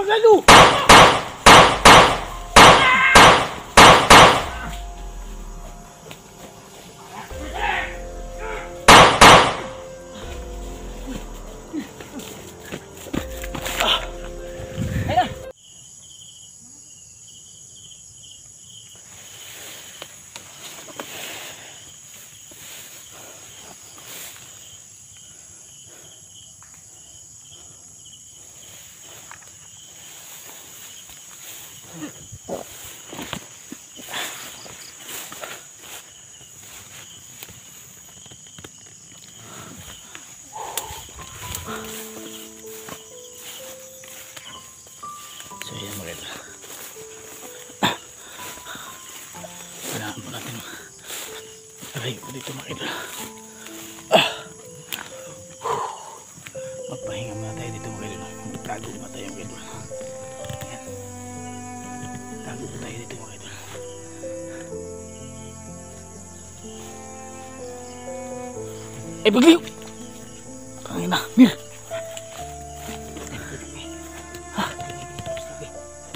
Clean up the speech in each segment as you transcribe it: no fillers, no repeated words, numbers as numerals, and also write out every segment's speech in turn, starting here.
mga gago! So yan mga ito. Kailangan po natin aray ko dito mga ito. Magpahinga muna tayo dito mga ito. Tago pa tayo mga ito. Ayan. Tago pa tayo dito mga ito. Eh bagliw! Kangin na, Mir!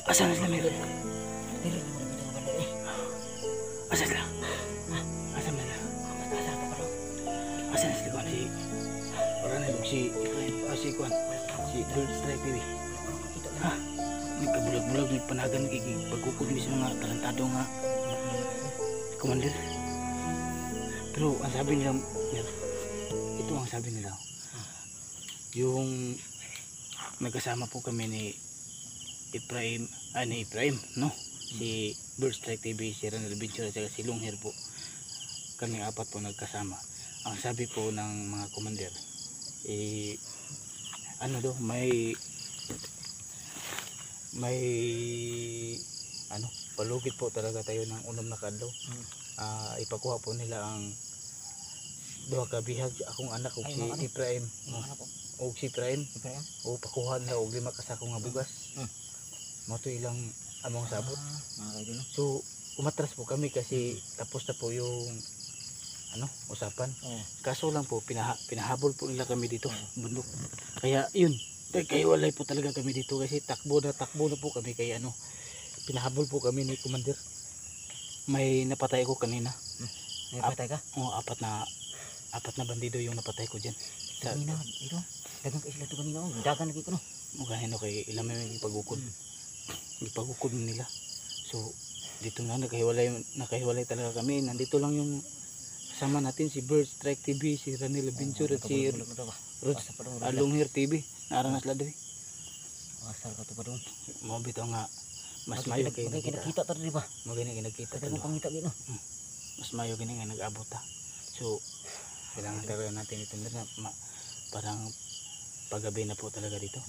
Asan na sila, Mir? Asan sila? Asan na sila? Asan na sila kuhan si... Para na yung si... Si kuhan. Si Bird Strike TV. Ha? Nagkabulag-bulag, nagpanagan, pagkukod mo sa mga talentado nga commander. Pero ang sabi nila, Mir, ito ang sabi nila. Yung nagkasama po kami ni Ephraim, no? Si Bird Strike TV, si Ranel Adventure at si Longhair po. Kami apat po nagkasama. Ang sabi po ng mga commander, ano do, may palugit po talaga tayo ng unom na kadlaw. Ipakuha po nila ang duha ka bihag akong anak ug si Ephraim. Og si Ephraim o pakuha nila og 5 kasako nga bugas. Mo to ilang among sabot. So umatras po kami kasi tapos na po yung usapan. Kaso lang po pinahabol po nila kami dito, bundok. Kaya yun, kayo walay po talaga kami dito kasi takbo na po kami kaya pinahabol po kami ni commander. May napatay ko kanina. Napatay ka? Oo, apat na bandido yung napatay ko diyan. Kanina dito. Dagan ka sila to kanina. Dagan lagi ko no. Mugahino kay ilang may ipagukod. Ipagukod nila. So dito na nakahiwalay talaga kami. Nandito lang yung kasama natin si Bird Strike TV, si Ranel Adventure at si Longhair TV. Naaranas la diri. Asar ka to pa dong. Mo bitaw nga mas mayo kay nakita ta diri ba? Mo gani nakita ta. Pangita gino. Mas mayo gani nga nag-abot ta. So kailangan talaga natin ito na parang paggabi na po talaga dito.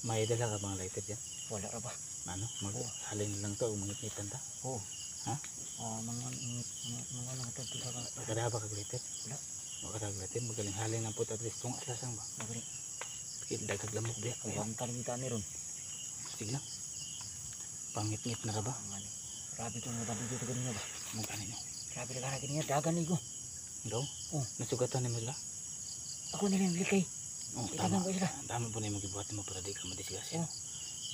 May dala ka bang lighter dyan? Wala ra ba? Halin lang to, mangit-ngitan ta. Oo. Ha? Mga nangitad ka ka. Kada ba kag-lighter? Wala. Makadag-lighter, magaling halin lang po at least kung atlasang ba? Magaling. Dagag lamok ba? Ang kalimita ni ron. Sige lang. Pangit-ngit na ra ba? Grabe ito mga bandido ito kanina ba? Mukha ninyo. Grabe na kara kanina, dagan ni ko. Daw? Oo. Nasugatan ni mo sila? Ako nilang likay. Tama. Tama po na yung magibuhat mo para di ka madisgrasya.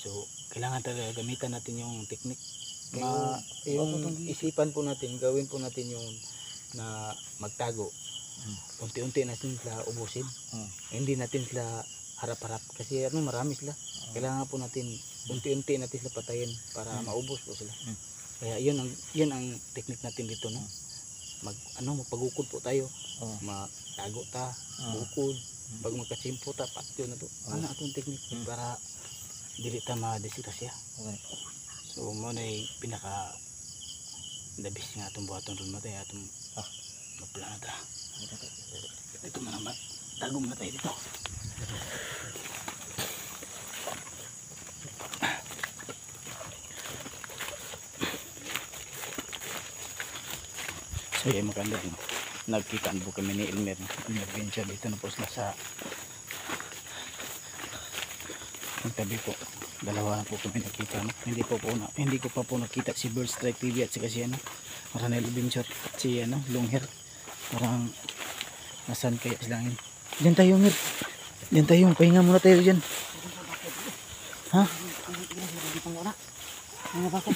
So, kailangan talaga gamitan natin yung teknik. Yung isipan po natin, gawin po natin yung na magtago. Unti-unti natin sila ubusin. Hindi natin sila harap-harap kasi marami sila. Kailangan po natin unti-unti natin sila patayin para maubos po sila. Kaya yun ang teknik natin dito, no. Magpagukod po tayo. Magtago ta, bukod. Pag magkasimpo ta, patyo na to. Ano atong teknik para dili ta madisgrasya. So mo na pinaka dabis nga atong buhaton ron matay atong magplano ta. Ito man naman. Tago muna tayo dito. So yung maganda din. Nagkitaan po kami ni Elmer. Adventure dito na po sila sa tabi po. Dalawa na po kami nakita. Hindi ko pa po nakita si Bird Strike TV at saka si Ranel Adventure at si Longhair. Parang nasan kaya sila yun. Diyan tayo, Mir. Diyan tayo. Pahinga muna tayo dyan. Ha? Mga bakal.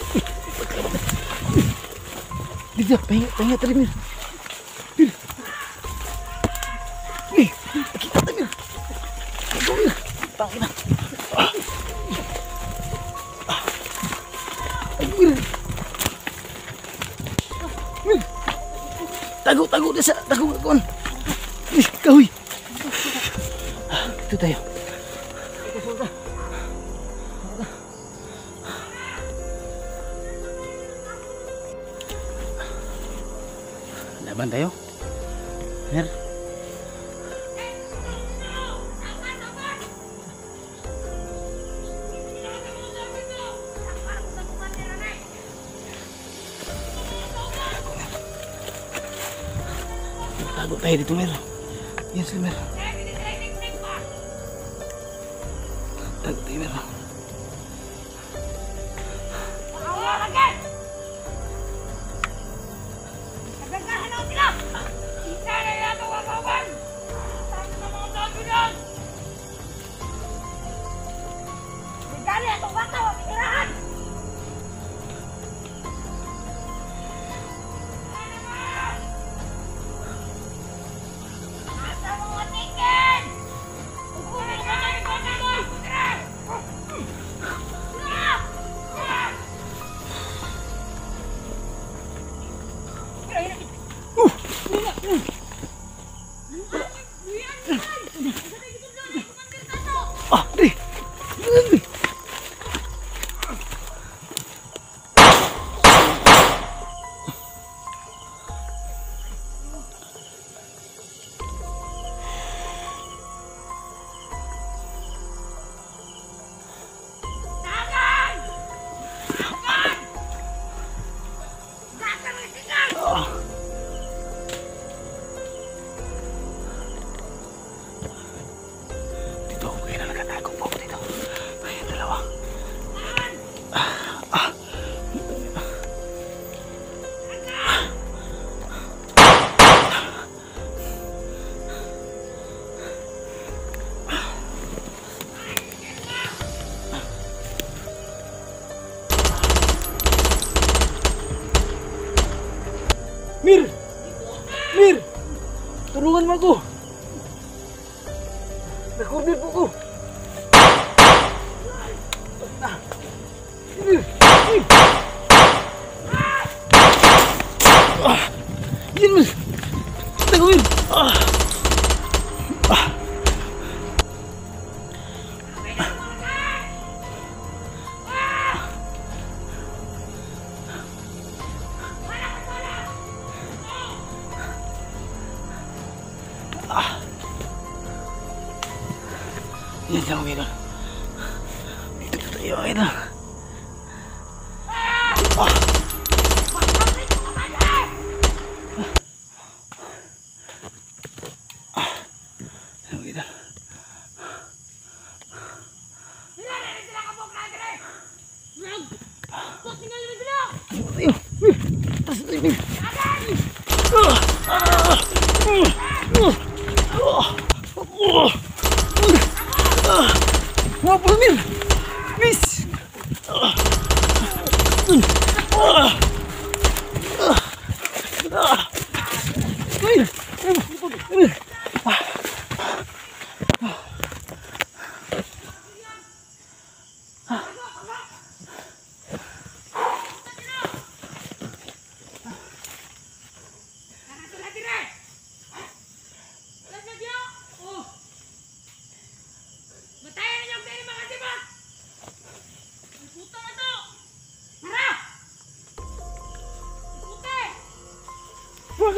Dito, pahinga tadi Mir. Mir. Nih, kita tadi Mir. Aduh Mir, tangin na. Aduh Mir. Mir. Tago desa, tago kawan. Ih, kawi. Itu tayo. Laban tayo. Mir. Tago tayo dito, Mir. Yes, Mir. Tago tayo, Mir. Ah, Dri. Dito ako kayo na nagkatago po ako dito. Ayun, dalawa. Mir! Mir! Tulungan mo ako! Nakorner po ko! Mir! Mir! Yan, Mir! Tago, Mir! Yan siya, mga idol. Dito tayo, mga idol. Mga idol. Tayo, Mir! Tas tayo, Mir! Ngapul, Mir! Miss! Mir! Mir!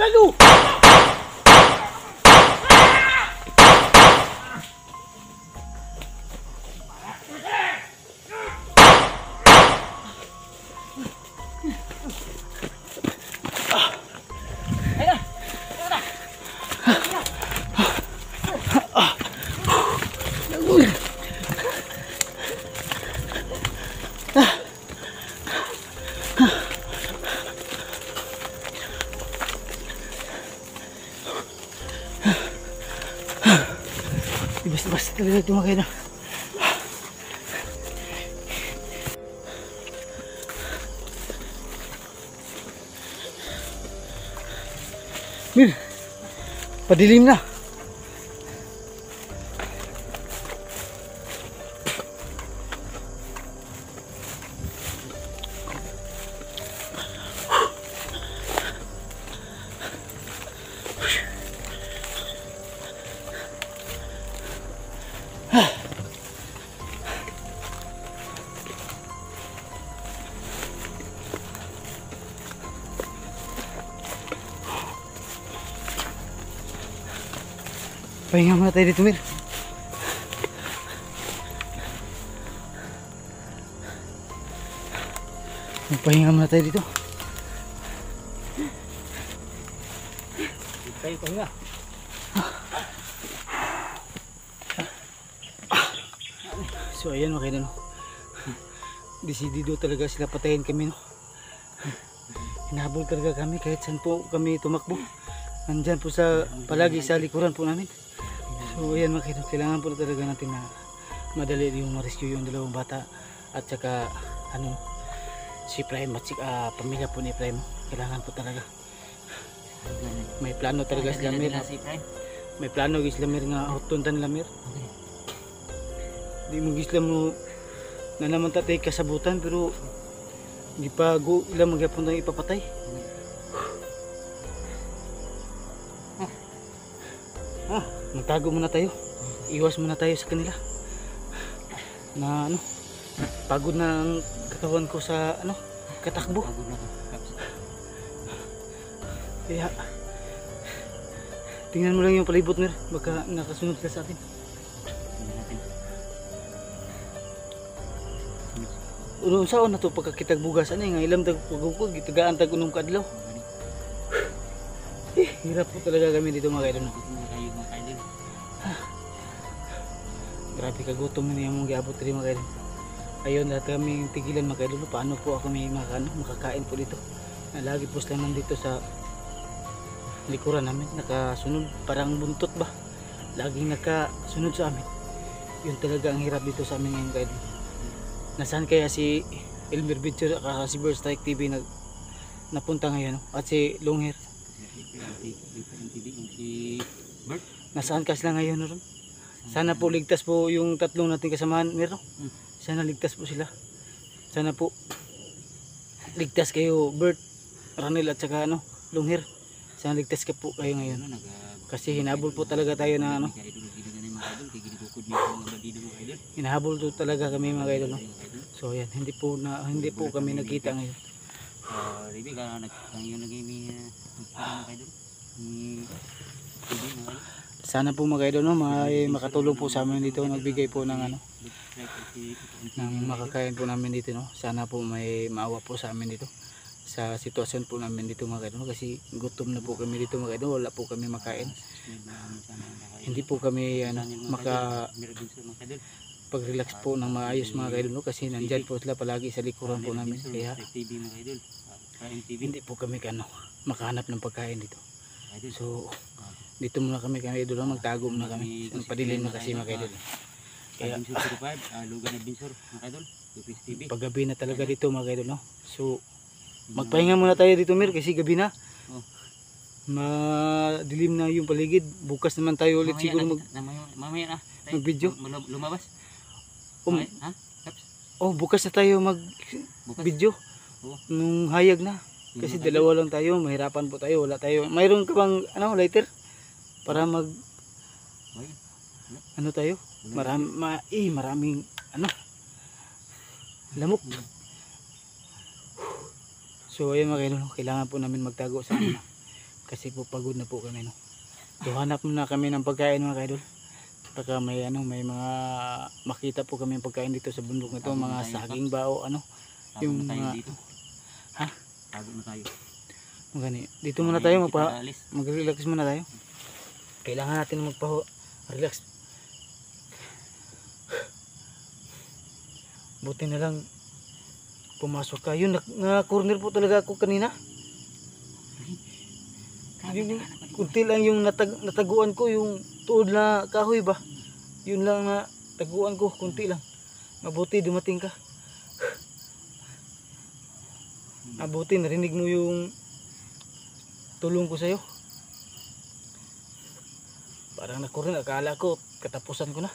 Lalu! Basta talaga ito, mga kaibigan. Mir, padilim na. Pahinga muna tayo dito, Mir. Pahinga muna tayo dito. Tayo pahinga. So ayan mga kainan, no? Desidido talaga sila patayin kami, no? Hinahabol talaga kami kahit saan po kami tumakbo. Nandyan po sa palagi sa likuran po namin. So ayan mga kainan, kailangan po talaga natin na madali yung ma-rescue yung dalawang bata at saka ano, si Prime at saka pamilya po ni Prime. Kailangan po talaga. May plano talaga sila, Mir. May plano sila, Mir, nga hutuntan nila, Mir. Di mo gisla mo na naman tatay kasabutan pero di pa go ilang magyapon tayong ipapatay. Magtago muna tayo. Iwas muna tayo sa kanila. Na ano, pagod na ang katawan ko sa ano, katakbo. Kaya tingnan mo lang yung palibot, Mir. Baka nakasunod sila sa atin. Unong saon na to pagkakitag bugas ano nga ilang tagpugugog gitagaan tag unong kadlaw. Hirap po talaga kami dito mga kaidol. Grabe kagutom na yung giabot diri mga kaidol. Ayun lahat kami tigilan mga kaidol. Paano po ako may makakain po dito? Lagi po sila nandito sa likuran namin, nakasunod parang buntot ba? Laging nakasunod sa amin. Yun talaga ang hirap dito sa amin ngayon kaidol. Nasaan kaya si Elmer Video at si Bird Strike TV napunta ngayon, no? At si Longhair nasaan ka sila ngayon, no? Sana po ligtas po yung tatlong nating kasamahan, Mir, no? Sana ligtas po sila. Sana po ligtas kayo, Bert, Ranel at saka ano, Longhair. Sana ligtas ka po kayo ngayon, kasi hinabol po talaga tayo na ano, hinahabol po talaga kami mga idol, no? So yan, hindi po kami nagkita ngayon. Ribi ka nagkayon nagimi idol. Sana po mga idol, no, may makatulong po sa amin dito, magbigay po ng ano, ng makakain po namin dito, no. Sana po may maawa po sa amin dito sa sitwasyon po namin dito mga idol, kasi gutom na po kami dito mga idol, wala po kami makain. Hindi po kami ano, pag-relax po ng maayos mga idol, no, kasi nandyan po sila palagi sa likuran po namin, kaya hindi po kami makahanap ng pagkain dito. So dito muna kami idol, magtago muna kami, padilim na kasi mga idol. Kaya paggabi na talaga dito mga idol, no. So magpahinga muna tayo dito, Mir, kasi gabi na. Madilim na yung paligid. Bukas naman tayo ulit siguro mamaya na mag-video. Lumabas. Bukas na tayo mag-video. Nung hayag na. Kasi dalawa lang tayo, mahirapan po tayo, wala tayo. Mayroon ka bang lighter para tayo? Maraming lamok. So ayun mga idol, kailangan po namin magtago sa ano, kasi po pagod na po kami, no. So hanap muna kami ng pagkain mga idol. Baka may mga makita po kami ng pagkain dito sa bundok nito, mga saging ba o yung mga dito. Tago na tayo. Magani. Dito muna tayo mag-relax muna tayo. Kailangan natin magpa-relax. Buti na lang pumasok ka. Yun, na-corner po talaga ako kanina. Kunti lang yung nataguan ko, yung tuod na kahoy ba. Yun lang na taguan ko, kunti lang. Mabuti dumating ka. Mabuti narinig mo yung tulong ko sa'yo. Parang nakurin, akala ko katapusan ko na.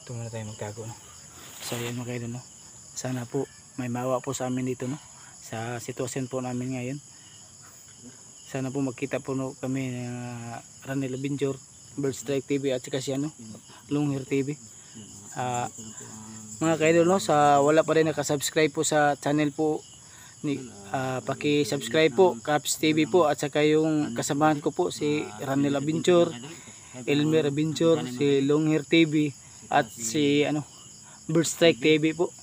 Ito muna tayo magtago, no? So ayan mga kaidol, no? Sana po may maawa po sa amin dito, no? Sa sitwasyon po namin ngayon. Sana po magkita po no, kami ng Ranel Binjor, Bird Strike TV at saka si Long Hair TV. Mga kaidol, no, sa wala pa rin nakasubscribe po sa channel po ni paki-subscribe po Caps TV po at saka yung kasamahan ko po si Ranel Binjor, Elmer Binjor, si Long Hair TV at si Bird Strike TV po.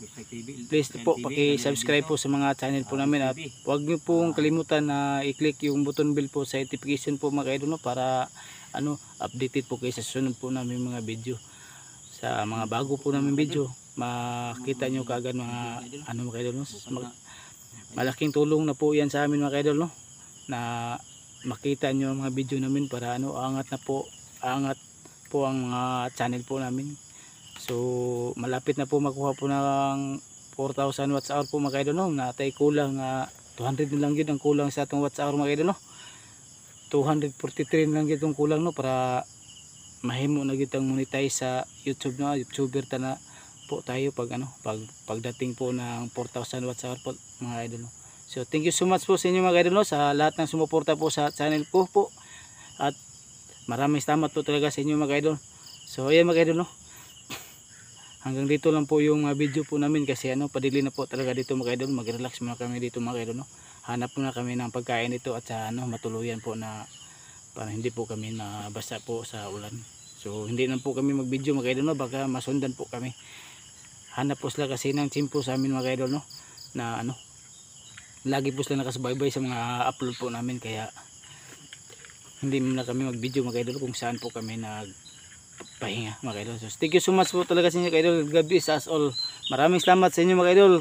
Please po paki-subscribe po sa mga channel po namin at huwag niyo pong kalimutan na i-click yung button bell po sa notification po mga kaidol, no, para updated po kayo sa susunod po namin mga video. Sa mga bago po namin video, makita nyo kaagad mga mga kaidol, no? Malaking tulong na po yan sa amin mga kaidol, no, na makita nyo mga video namin para angat po ang mga channel po namin. So malapit na po makuha po ng 4,000 watts hour po mga kaidol, no, na tay kulang 200 na lang yun ang kulang sa atong watts hour mga kaidol, no. 243 na lang yun ang kulang, no, para mahimo na gyud ang monetize sa YouTube, no. YouTuber ta na po tayo pagdating po ng 4,000 watts hour po mga idol, no. So thank you so much po sa inyo mga idol, no, sa lahat ng sumuporta po sa channel po at maraming salamat po talaga sa inyo mga idol. So ayan mga idol, no, hanggang dito lang po yung video po namin kasi padili na po talaga dito mga idol. Mag-relax muna kami dito mga idol, no. Hanap muna kami ng pagkain dito at sa matuluyan po na para hindi po kami nabasa po sa ulan. So hindi na po kami mag-video mga idol, no, baka masundan po kami. Hanap po sila kasi ng chimpo sa amin mga idol, no, na lagi po sila nakasubaybay sa mga upload po namin, kaya hindi muna kami mag-video mga idol kung saan po kami nagpahinga mga idol. So thank you so much po talaga sa inyo mga idol. God bless us all. Maraming salamat sa inyo mga idol.